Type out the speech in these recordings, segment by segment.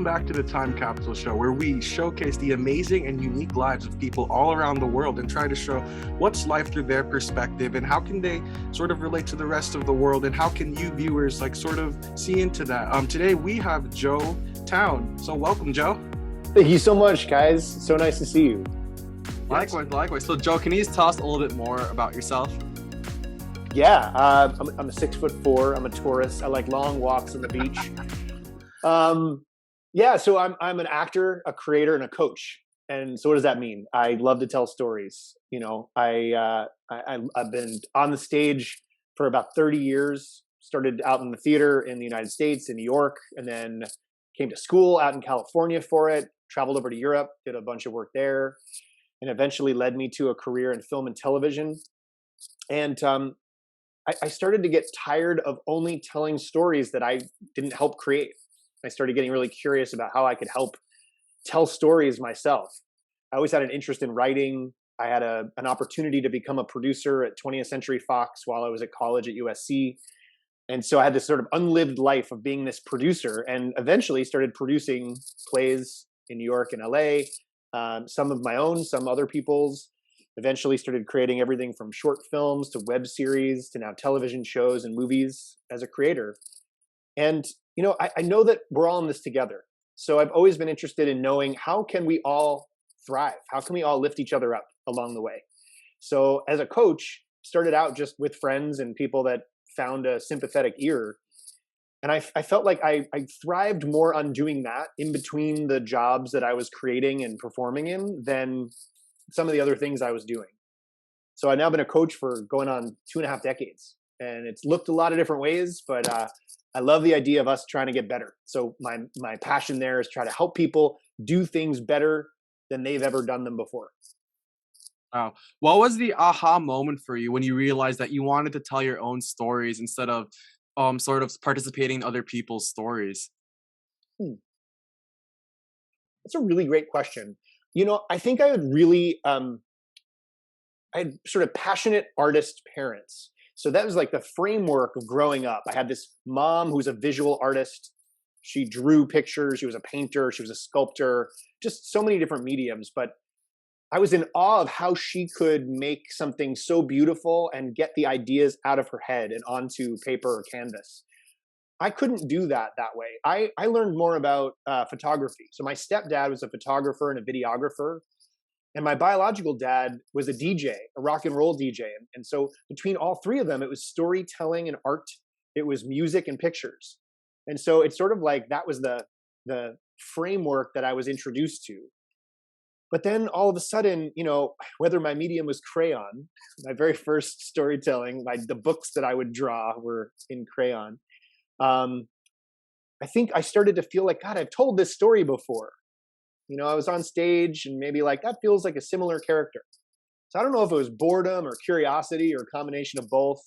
back to the Time Capsule Show, where we showcase the amazing and unique lives of people all around the world and try to show what's life through their perspective and how can they sort of relate to the rest of the world and how can you viewers like sort of see into that. Today we have Joe Towne. So welcome, Joe. Thank you so much, guys. So nice to see you. Likewise. So Joe, can you just tell us a little bit more about yourself? Yeah, I'm a 6'4". I'm a tourist. I like long walks on the beach. So I'm an actor, a creator, and a coach. And so what does that mean? I love to tell stories. You know, I've been on the stage for about 30 years. Started out in the theater in the United States, in New York, and then came to school out in California for it. Traveled over to Europe, did a bunch of work there, and eventually led me to a career in film and television. And I started to get tired of only telling stories that I didn't help create. I started getting really curious about how I could help tell stories myself. I always had an interest in writing. I had an opportunity to become a producer at 20th Century Fox while I was at college at USC. And so I had this sort of unlived life of being this producer, and eventually started producing plays in New York and LA, some of my own, some other people's. Eventually started creating everything from short films to web series to now television shows and movies as a creator. And, you know, I know that we're all in this together. So I've always been interested in knowing how can we all thrive? How can we all lift each other up along the way? So as a coach, started out just with friends and people that found a sympathetic ear. And I felt like I thrived more on doing that in between the jobs that I was creating and performing in than some of the other things I was doing. So I've now been a coach for going on 2.5 decades, and it's looked a lot of different ways, but I love the idea of us trying to get better. So my passion there is try to help people do things better than they've ever done them before. Wow. What was the aha moment for you when you realized that you wanted to tell your own stories instead of sort of participating in other people's stories? That's a really great question. You know, I think I had really, I had sort of passionate artist parents. So that was like the framework of growing up. I had this mom who's a visual artist. She drew pictures. She was a painter. She was a sculptor, just so many different mediums. But I was in awe of how she could make something so beautiful and get the ideas out of her head and onto paper or canvas. I couldn't do that way. I learned more about photography. So my stepdad was a photographer and a videographer. And my biological dad was a DJ, a rock and roll DJ. And so between all three of them, it was storytelling and art. It was music and pictures. And so it's sort of like that was the framework that I was introduced to. But then all of a sudden, you know, whether my medium was crayon, my very first storytelling, the books that I would draw were in crayon. I think I started to feel like, God, I've told this story before. You know, I was on stage and maybe like, that feels like a similar character. So I don't know if it was boredom or curiosity or a combination of both,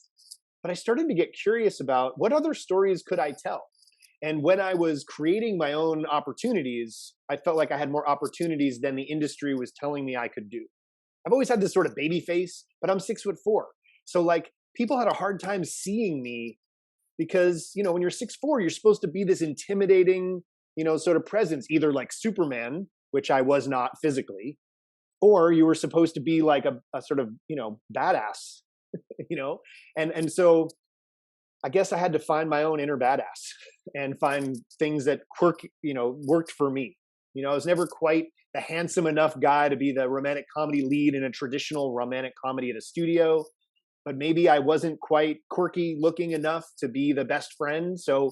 but I started to get curious about what other stories could I tell? And when I was creating my own opportunities, I felt like I had more opportunities than the industry was telling me I could do. I've always had this sort of baby face, but I'm 6'4". So like people had a hard time seeing me because, you know, when you're 6'4", you're supposed to be this intimidating, you know, sort of presence, either like Superman, which I was not physically, or you were supposed to be like a sort of, you know, badass, you know? And so I guess I had to find my own inner badass and find things that worked for me. You know, I was never quite the handsome enough guy to be the romantic comedy lead in a traditional romantic comedy at a studio, but maybe I wasn't quite quirky looking enough to be the best friend. So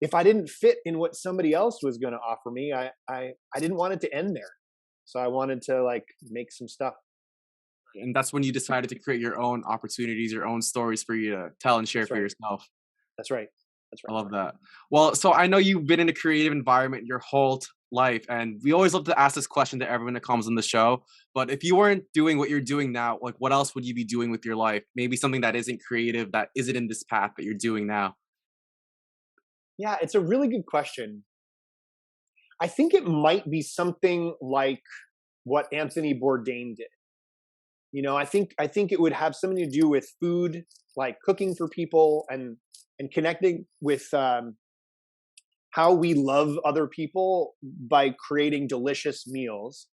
if I didn't fit in what somebody else was going to offer me, I didn't want it to end there. So I wanted to like make some stuff. And that's when you decided to create your own opportunities, your own stories for you to tell and share for yourself. That's right. I love that. Well, so I know you've been in a creative environment your whole life, and we always love to ask this question to everyone that comes on the show. But if you weren't doing what you're doing now, like what else would you be doing with your life? Maybe something that isn't creative, that isn't in this path that you're doing now. Yeah, it's a really good question. I think it might be something like what Anthony Bourdain did. You know, I think it would have something to do with food, like cooking for people and connecting with how we love other people by creating delicious meals.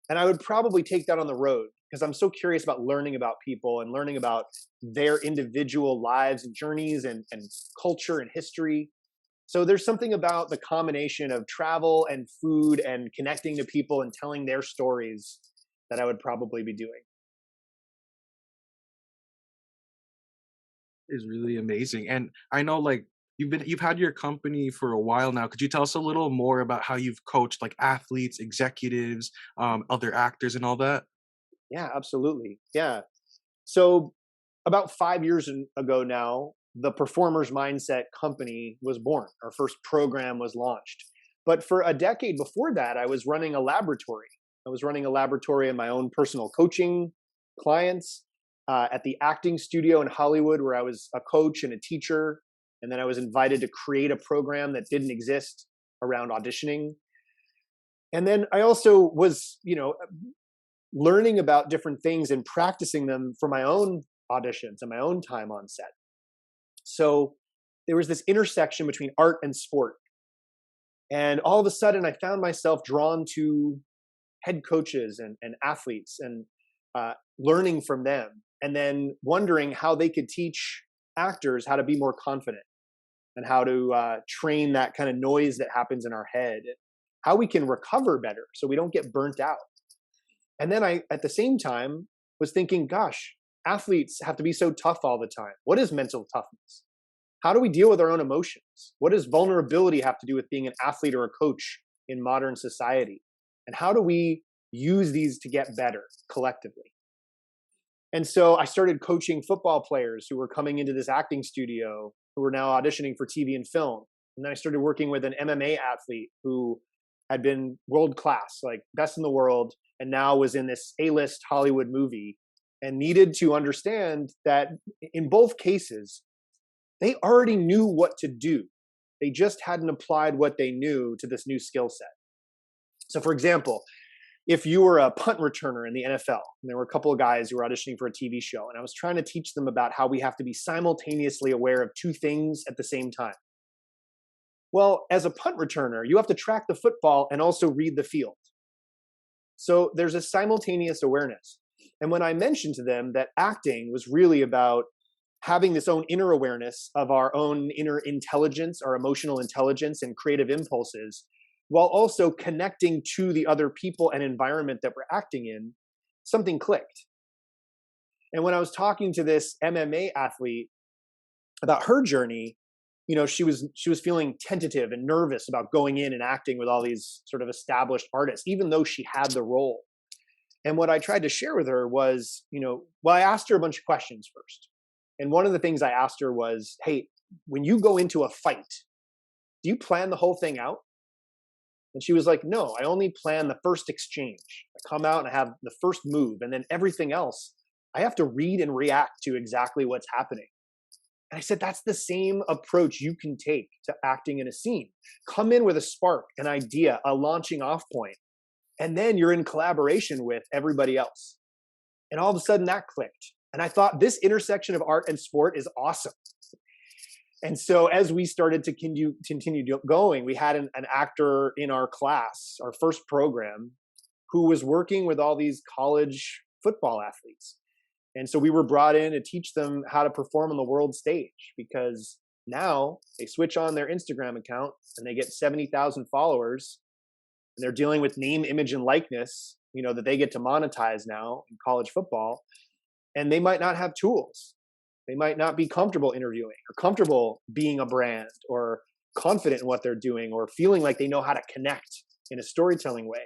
And I would probably take that on the road because I'm so curious about learning about people and learning about their individual lives and journeys and culture and history. So there's something about the combination of travel and food and connecting to people and telling their stories that I would probably be doing. Is really amazing. And I know like you've had your company for a while now. Could you tell us a little more about how you've coached like athletes, executives, other actors and all that? Yeah, absolutely. Yeah. So about 5 years ago now, the Performer's Mindset company was born. Our first program was launched. But for a decade before that, I was running a laboratory. I was running a laboratory in my own personal coaching clients, at the acting studio in Hollywood, where I was a coach and a teacher. And then I was invited to create a program that didn't exist around auditioning. And then I also was, learning about different things and practicing them for my own auditions and my own time on set. So there was this intersection between art and sport. And all of a sudden, I found myself drawn to head coaches and athletes and learning from them, and then wondering how they could teach actors how to be more confident and how to train that kind of noise that happens in our head, how we can recover better so we don't get burnt out. And then I, at the same time, was thinking, gosh, athletes have to be so tough all the time. What is mental toughness? How do we deal with our own emotions? What does vulnerability have to do with being an athlete or a coach in modern society? And how do we use these to get better collectively? And so I started coaching football players who were coming into this acting studio, who were now auditioning for TV and film. And then I started working with an MMA athlete who had been world class, like best in the world, and now was in this A-list Hollywood movie and needed to understand that in both cases, they already knew what to do. They just hadn't applied what they knew to this new skill set. So for example, if you were a punt returner in the NFL, and there were a couple of guys who were auditioning for a TV show, and I was trying to teach them about how we have to be simultaneously aware of two things at the same time. Well, as a punt returner, you have to track the football and also read the field. So there's a simultaneous awareness. And when I mentioned to them that acting was really about having this own inner awareness of our own inner intelligence, our emotional intelligence and creative impulses, while also connecting to the other people and environment that we're acting in, something clicked. And when I was talking to this MMA athlete about her journey, she was feeling tentative and nervous about going in and acting with all these sort of established artists, even though she had the role. And what I tried to share with her was, I asked her a bunch of questions first. And one of the things I asked her was, hey, when you go into a fight, do you plan the whole thing out? And she was like, no, I only plan the first exchange. I come out and I have the first move, and then everything else, I have to read and react to exactly what's happening. And I said, that's the same approach you can take to acting in a scene. Come in with a spark, an idea, a launching off point, and then you're in collaboration with everybody else. And all of a sudden that clicked. And I thought this intersection of art and sport is awesome. And so as we started to continue going, we had an actor in our class, our first program, who was working with all these college football athletes. And so we were brought in to teach them how to perform on the world stage, because now they switch on their Instagram account and they get 70,000 followers, and they're dealing with name, image, and likeness, that they get to monetize now in college football. And they might not have tools. They might not be comfortable interviewing or comfortable being a brand or confident in what they're doing or feeling like they know how to connect in a storytelling way.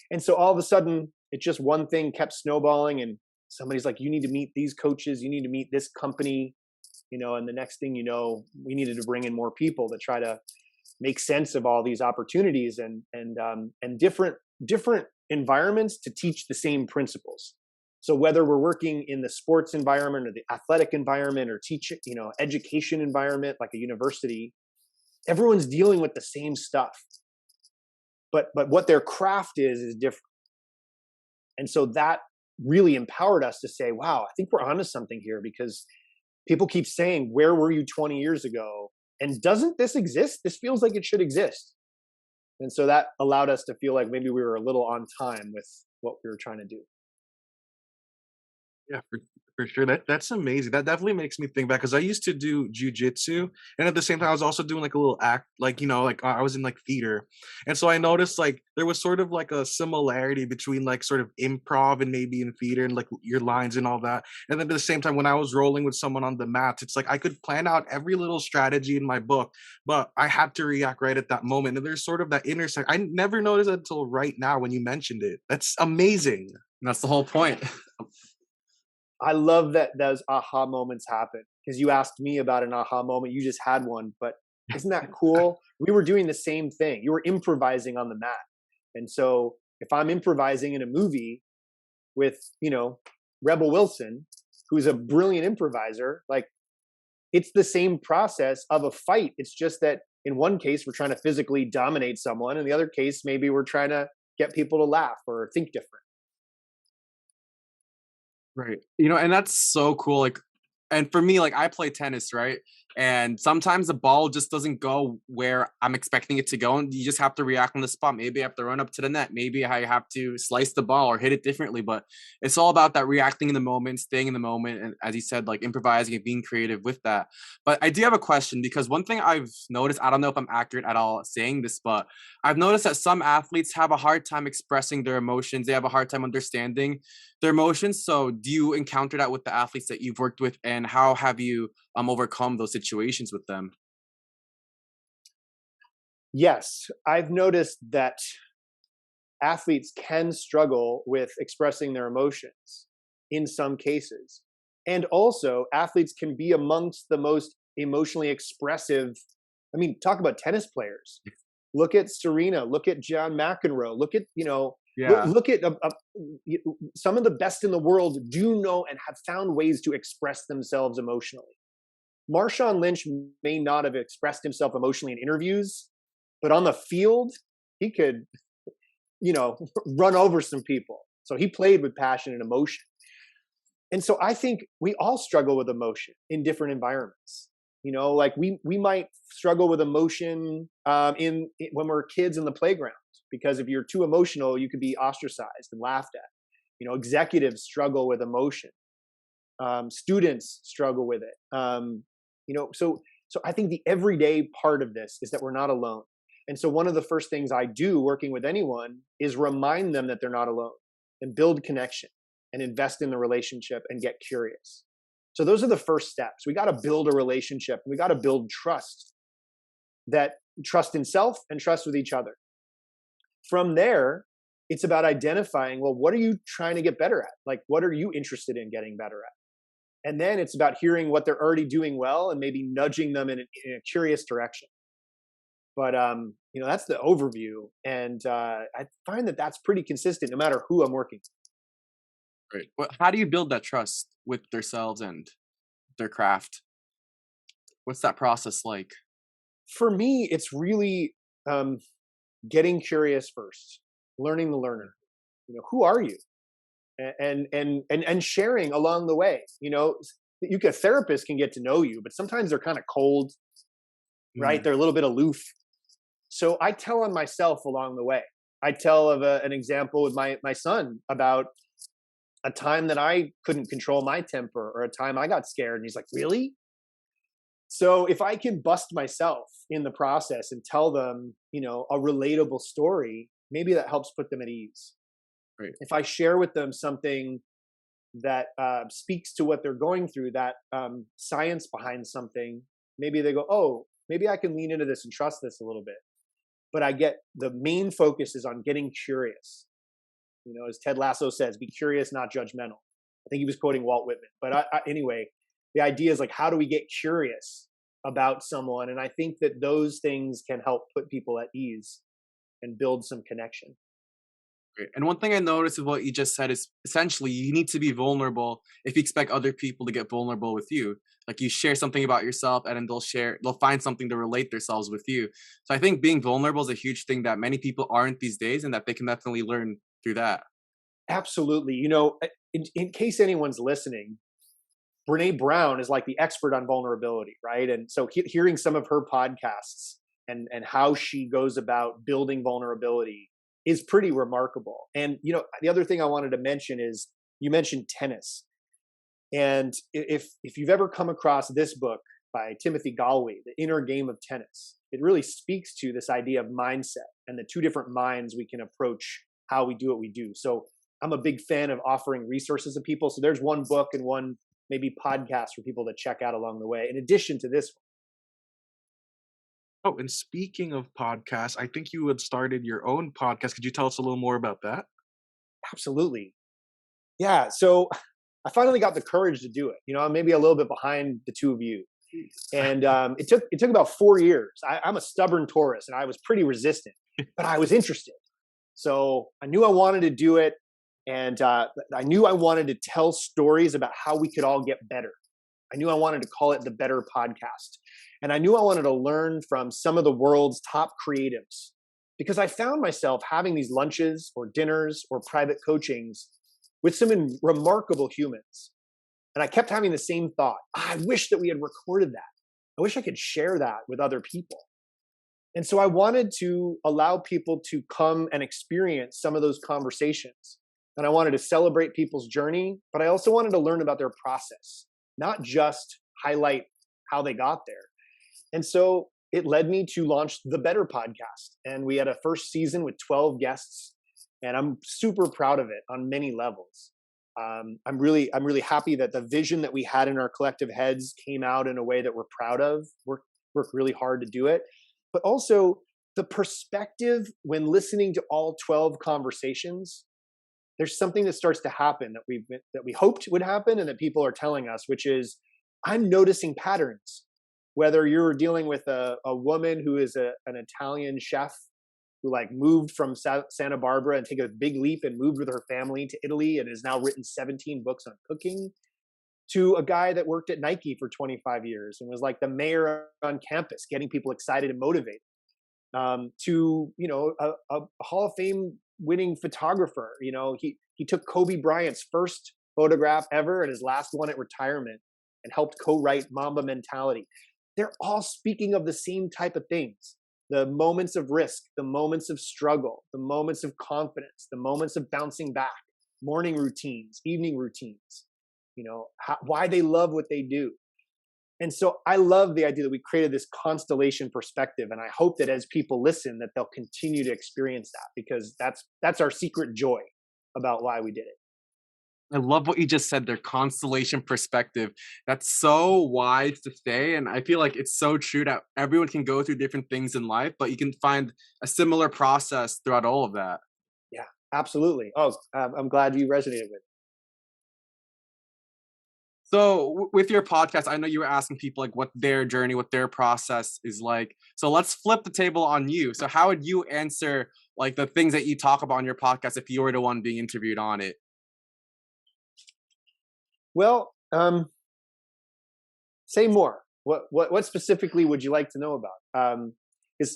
And so all of a sudden, it just one thing kept snowballing, and somebody's like, you need to meet these coaches, you need to meet this company, and the next thing you know, we needed to bring in more people to try to make sense of all these opportunities and different environments to teach the same principles. So whether we're working in the sports environment or the athletic environment or education environment like a university, everyone's dealing with the same stuff. But what their craft is different. And so that really empowered us to say, wow, I think we're onto something here, because people keep saying, where were you 20 years ago? And doesn't this exist? This feels like it should exist. And so that allowed us to feel like maybe we were a little on time with what we were trying to do. Yeah, for sure. That's amazing. That definitely makes me think back because I used to do jujitsu, and at the same time, I was also doing like a little act, like like I was in like theater, and so I noticed like there was sort of like a similarity between like sort of improv and maybe in theater and like your lines and all that. And then at the same time, when I was rolling with someone on the mats, it's like I could plan out every little strategy in my book, but I had to react right at that moment. And there's sort of that intersect. I never noticed it until right now when you mentioned it. That's amazing. And that's the whole point. I love that those aha moments happen because you asked me about an aha moment. You just had one, but isn't that cool? We were doing the same thing. You were improvising on the mat. And so if I'm improvising in a movie with, Rebel Wilson, who's a brilliant improviser, like it's the same process of a fight. It's just that in one case, we're trying to physically dominate someone. In the other case, maybe we're trying to get people to laugh or think different. Right. And that's so cool. Like, and for me, like I play tennis, right? And sometimes the ball just doesn't go where I'm expecting it to go. And you just have to react on the spot. Maybe I have to run up to the net. Maybe I have to slice the ball or hit it differently. But it's all about that reacting in the moment, staying in the moment. And as you said, like improvising and being creative with that. But I do have a question because one thing I've noticed, I don't know if I'm accurate at all saying this, but I've noticed that some athletes have a hard time expressing their emotions. They have a hard time understanding their emotions. So do you encounter that with the athletes that you've worked with, and how have you overcome those situations with them? Yes, I've noticed that athletes can struggle with expressing their emotions in some cases. And also, athletes can be amongst the most emotionally expressive. I mean, talk about tennis players. Look at Serena, look at John McEnroe, look at, Yeah. look at some of the best in the world do know and have found ways to express themselves emotionally. Marshawn Lynch may not have expressed himself emotionally in interviews, but on the field, he could, run over some people. So he played with passion and emotion. And so I think we all struggle with emotion in different environments. Like we might struggle with emotion when we're kids in the playground, because if you're too emotional, you could be ostracized and laughed at. Executives struggle with emotion. Students struggle with it. So I think the everyday part of this is that we're not alone. And so one of the first things I do working with anyone is remind them that they're not alone and build connection and invest in the relationship and get curious. So those are the first steps. We got to build a relationship. We got to build trust in self and trust with each other. From there, it's about identifying, well, what are you trying to get better at? Like, what are you interested in getting better at? And then it's about hearing what they're already doing well and maybe nudging them in a curious direction. But, that's the overview. And I find that that's pretty consistent no matter who I'm working with. Right. Well, how do you build that trust with themselves and their craft? What's that process like? For me, it's really getting curious first, learning the learner. Who are you? And sharing along the way. A therapist can get to know you, but sometimes they're kind of cold, right? They're a little bit aloof. So I tell on myself along the way. I tell of an example with my son about a time that I couldn't control my temper, or a time I got scared, and he's like, "Really?" So if I can bust myself in the process and tell them, a relatable story, maybe that helps put them at ease. Right. If I share with them something that speaks to what they're going through, that science behind something, maybe they go, "Oh, maybe I can lean into this and trust this a little bit." But I get the main focus is on getting curious. As Ted Lasso says, be curious, not judgmental. I think he was quoting Walt Whitman. But anyway, the idea is like, how do we get curious about someone? And I think that those things can help put people at ease and build some connection. Great. And one thing I noticed with what you just said is essentially you need to be vulnerable if you expect other people to get vulnerable with you. Like you share something about yourself and then they'll find something to relate themselves with you. So I think being vulnerable is a huge thing that many people aren't these days, and that they can definitely learn through that. Absolutely. In case anyone's listening, Brene Brown is like the expert on vulnerability, right? And so hearing some of her podcasts and how she goes about building vulnerability is pretty remarkable. And the other thing I wanted to mention is you mentioned tennis, and if you've ever come across this book by Timothy Galway, The Inner Game of Tennis, it really speaks to this idea of mindset and the two different minds we can approach how we do what we do. So I'm a big fan of offering resources to people. So there's one book and one maybe podcast for people to check out along the way, in addition to this Oh, and speaking of podcasts, I think you had started your own podcast. Could you tell us a little more about that? Absolutely. Yeah. So I finally got the courage to do it. I'm maybe a little bit behind the two of you. And it took about 4 years. I'm a stubborn Taurus, and I was pretty resistant, but I was interested. So I knew I wanted to do it, and I knew I wanted to tell stories about how we could all get better. I knew I wanted to call it the Better Podcast, and I knew I wanted to learn from some of the world's top creatives, because I found myself having these lunches or dinners or private coachings with some remarkable humans. And I kept having the same thought. I wish that we had recorded that. I wish I could share that with other people. And so I wanted to allow people to come and experience some of those conversations. And I wanted to celebrate people's journey, but I also wanted to learn about their process, not just highlight how they got there. And so it led me to launch the Better Podcast. And we had a first season with 12 guests, and I'm super proud of it on many levels. I'm really happy that the vision that we had in our collective heads came out in a way that we're proud of. Worked really hard to do it, but also the perspective when listening to all 12 conversations, there's something that starts to happen that we hoped would happen and that people are telling us, which is I'm noticing patterns. Whether you're dealing with a woman who is an Italian chef who moved from Santa Barbara and take a big leap and moved with her family to Italy and has now written 17 books on cooking, to a guy that worked at Nike for 25 years and was like the mayor on campus, getting people excited and motivated, to a Hall of Fame winning photographer. He took Kobe Bryant's first photograph ever and his last one at retirement and helped co-write Mamba Mentality. They're all speaking of the same type of things. The moments of risk, the moments of struggle, the moments of confidence, the moments of bouncing back, morning routines, evening routines, why they love what they do. And so I love the idea that we created this constellation perspective. And I hope that as people listen, that they'll continue to experience that, because that's our secret joy about why we did it. I love what you just said, their constellation perspective. That's so wise to say. And I feel like it's so true that everyone can go through different things in life, but you can find a similar process throughout all of that. Yeah, absolutely. Oh, I'm glad you resonated with it. So with your podcast, I know you were asking people what their journey, what their process is like. So let's flip the table on you. So how would you answer the things that you talk about on your podcast if you were the one being interviewed on it? Well, say more. What specifically would you like to know about? Because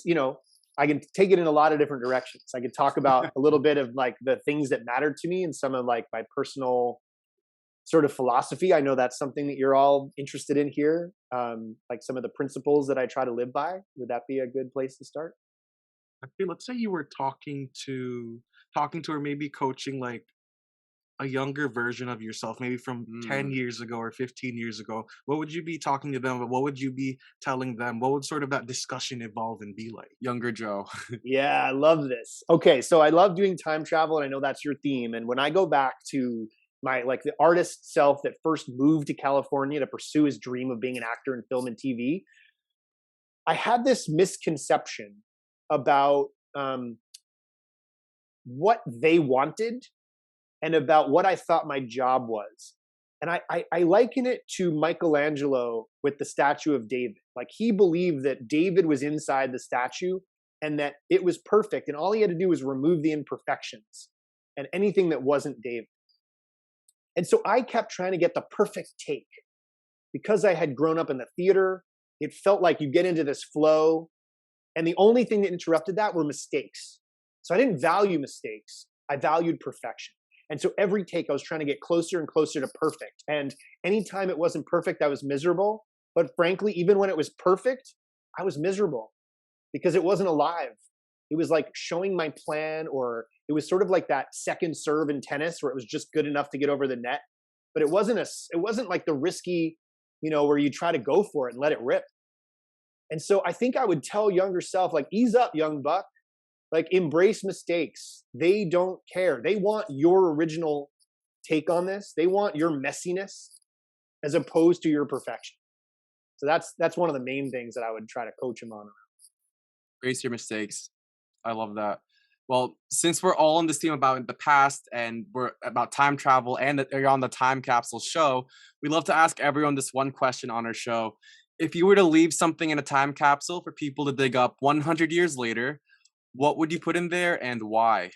I can take it in a lot of different directions. I could talk about a little bit of the things that mattered to me and some of my personal sort of philosophy. I know that's something that you're all interested in here. Some of the principles that I try to live by. Would that be a good place to start? Okay, let's say you were talking to or maybe coaching a younger version of yourself, maybe from 10 years ago or 15 years ago. What would you be talking to them about? What would you be telling them? What would sort of that discussion evolve and be like? Younger Joe. Yeah, I love this. Okay, so I love doing time travel, and I know that's your theme. And when I go back to my the artist self that first moved to California to pursue his dream of being an actor in film and TV, I had this misconception about what they wanted and about what I thought my job was. And I liken it to Michelangelo with the statue of David. He believed that David was inside the statue and that it was perfect. And all he had to do was remove the imperfections and anything that wasn't David. And so I kept trying to get the perfect take. Because I had grown up in the theater, it felt like you get into this flow. And the only thing that interrupted that were mistakes. So I didn't value mistakes. I valued perfection. And so every take I was trying to get closer and closer to perfect. And anytime it wasn't perfect, I was miserable. But frankly, even when it was perfect, I was miserable because it wasn't alive. It was like showing my plan, or it was sort of like that second serve in tennis where it was just good enough to get over the net. But it wasn't like the risky, where you try to go for it and let it rip. And so I think I would tell younger self, like, ease up, young buck, like embrace mistakes. They don't care. They want your original take on this. They want your messiness as opposed to your perfection. So that's one of the main things that I would try to coach them on. Embrace your mistakes. I love that. Well, since we're all on this theme about the past and we're about time travel and that you're on the time capsule show, we love to ask everyone this one question on our show. If you were to leave something in a time capsule for people to dig up 100 years later, what would you put in there and why?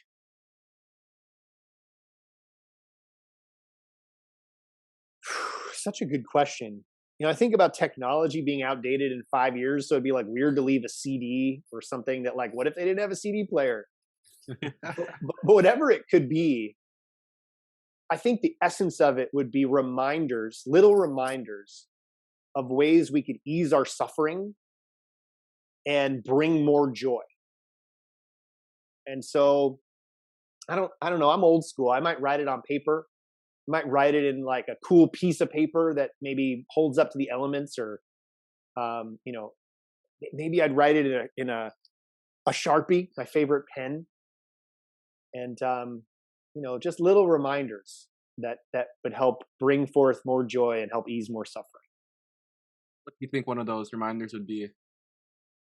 Such a good question. I think about technology being outdated in 5 years, so it'd be like weird to leave a CD or something that, like, what if they didn't have a CD player? But whatever it could be, I think the essence of it would be reminders, little reminders of ways we could ease our suffering and bring more joy. And so I don't know. I'm old school. I might write it on paper. I might write it in like a cool piece of paper that maybe holds up to the elements, or maybe I'd write it in a Sharpie, my favorite pen, and just little reminders that would help bring forth more joy and help ease more suffering. What do you think one of those reminders would be?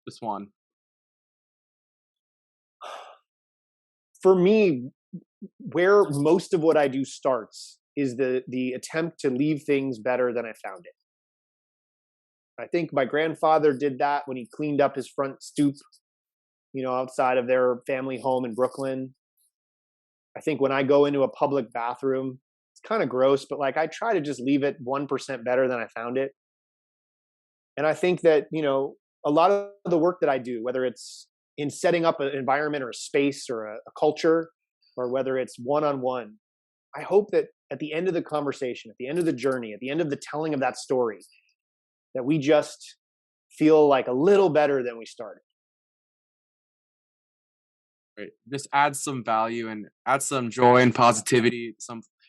This one. For me, where most of what I do starts is the attempt to leave things better than I found it. I think my grandfather did that when he cleaned up his front stoop, outside of their family home in Brooklyn. I think when I go into a public bathroom, it's kind of gross, but like I try to just leave it 1% better than I found it. And I think that, a lot of the work that I do, whether it's in setting up an environment or a space or a culture, or whether it's one-on-one, I hope that at the end of the conversation, at the end of the journey, at the end of the telling of that story, that we just feel like a little better than we started. Right. Just add some value and add some joy and positivity.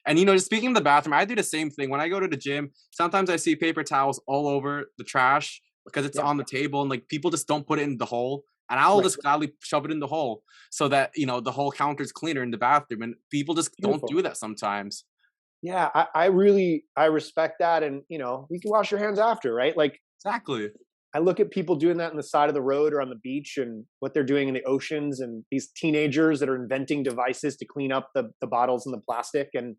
And just speaking of the bathroom, I do the same thing. When I go to the gym, sometimes I see paper towels all over the trash because it's on the table, and like people just don't put it in the hole. And I'll just gladly shove it in the hole so that, the whole counter's cleaner in the bathroom. And people just don't do that sometimes. Yeah, I respect that. And, you can wash your hands after, right? Like, Exactly. I look at people doing that on the side of the road or on the beach, and what they're doing in the oceans, and these teenagers that are inventing devices to clean up the bottles and the plastic. And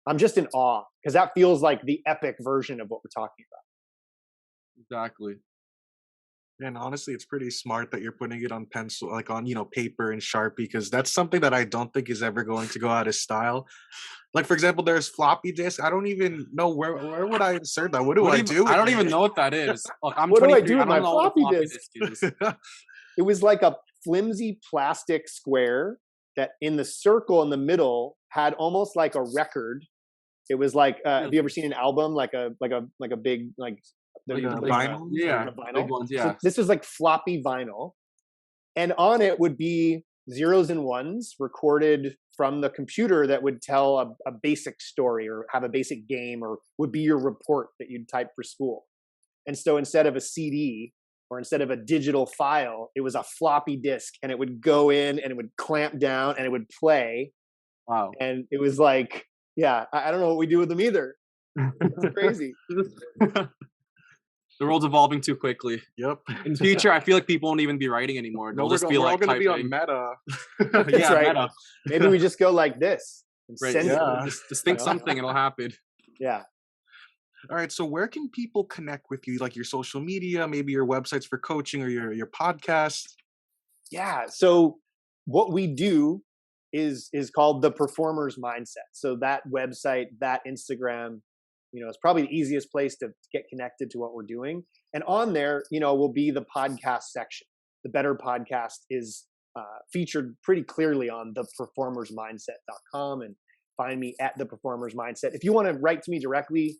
I'm just in awe because that feels like the epic version of what we're talking about. Exactly. And honestly, it's pretty smart that you're putting it on pencil, like on, paper and Sharpie, because that's something that I don't think is ever going to go out of style. Like, for example, there's floppy disk. I don't even know where would I insert that? What do I do? I don't even know what that is. Look, I'm What do I 23. do with I don't my know what a floppy floppy disk? disk is. It was like a flimsy plastic square that in the circle in the middle had almost like a record. It was like, have you ever seen an album like a big like vinyl? Yeah, vinyl? big ones. Yeah. So this was like floppy vinyl, and on it would be zeros and ones recorded from the computer that would tell a basic story or have a basic game, or would be your report that you'd type for school. And so instead of a CD or instead of a digital file, it was a floppy disk, and it would go in and it would clamp down and it would play. Wow. And it was like, yeah, I don't know what we do with them either. It's crazy. The world's evolving too quickly. Yep. In the future, I feel like people won't even be writing anymore. They'll just be we're all like going to be on typing. Meta. That's right. Meta. Maybe we just go like this and Right. send Yeah. it. Just think something, it'll happen. Yeah. All right. So where can people connect with you? Like your social media, maybe your websites for coaching, or your podcast? Yeah. So what we do is called the performer's mindset. So that website, that Instagram, it's probably the easiest place to get connected to what we're doing. And on there, will be the podcast section. The Better Podcast is featured pretty clearly on theperformersmindset.com. And find me at The Performer's Mindset. If you want to write to me directly,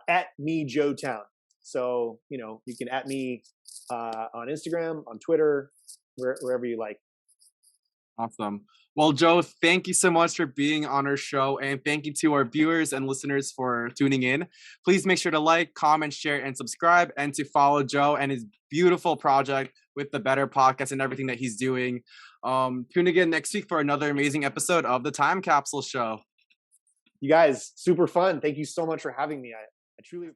at me, Joe Towne. So, you can at me on Instagram, on Twitter, wherever you like. Awesome. Well, Joe, thank you so much for being on our show. And thank you to our viewers and listeners for tuning in. Please make sure to like, comment, share, and subscribe, and to follow Joe and his beautiful project with the Better Podcast and everything that he's doing. Tune again next week for another amazing episode of the Time Capsule Show. You guys, super fun. Thank you so much for having me. I truly